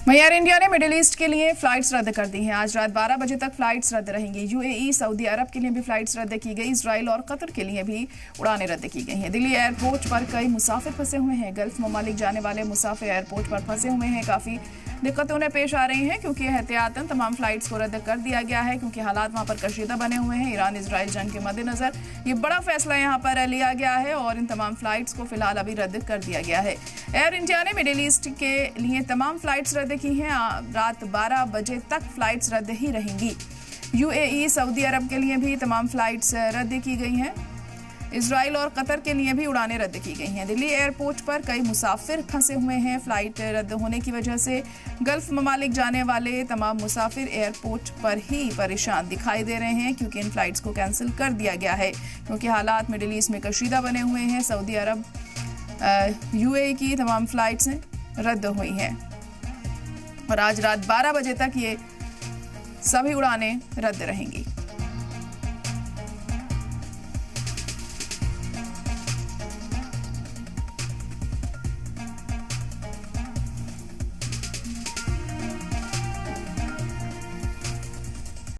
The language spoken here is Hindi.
वहीं एयर इंडिया ने मिडिल ईस्ट के लिए फ्लाइट्स रद्द कर दी हैं। आज रात 12 बजे तक फ्लाइट्स रद्द रहेंगी। यूएई, सऊदी अरब के लिए भी फ्लाइट्स रद्द की गई। इजराइल और कतर के लिए भी उड़ानें रद्द की गई हैं। दिल्ली एयरपोर्ट पर कई मुसाफिर फंसे हुए हैं। गल्फ ममालिक जाने वाले मुसाफिर एयरपोर्ट पर फंसे हुए हैं। काफ़ी दिक्कतें उन्हें पेश आ रही हैं क्योंकि एहतियातन तमाम फ्लाइट्स को रद्द कर दिया गया है क्योंकि हालात वहां पर कशीदा बने हुए हैं। ईरान इजराइल जंग के मद्देनजर ये बड़ा फैसला यहां पर लिया गया है और इन तमाम फ्लाइट्स को फिलहाल अभी रद्द कर दिया गया है। एयर इंडिया ने मिडिल ईस्ट के लिए तमाम फ्लाइट्स रद्द की हैं। रात 12 बजे तक फ्लाइट्स रद्द ही रहेंगी। यूएई, सऊदी अरब के लिए भी तमाम फ्लाइट्स रद्द की गई हैं। इजराइल और कतर के लिए भी उड़ानें रद्द की गई हैं। दिल्ली एयरपोर्ट पर कई मुसाफिर फंसे हुए हैं। फ्लाइट रद्द होने की वजह से गल्फ ममालिक जाने वाले तमाम मुसाफिर एयरपोर्ट पर ही परेशान दिखाई दे रहे हैं क्योंकि इन फ्लाइट्स को कैंसिल कर दिया गया है क्योंकि हालात मिडिल ईस्ट में कशीदा बने हुए हैं। सऊदी अरब, यूएई की तमाम फ्लाइट्स रद्द हुई हैं और आज रात 12 बजे तक ये सभी उड़ानें रद्द रहेंगी।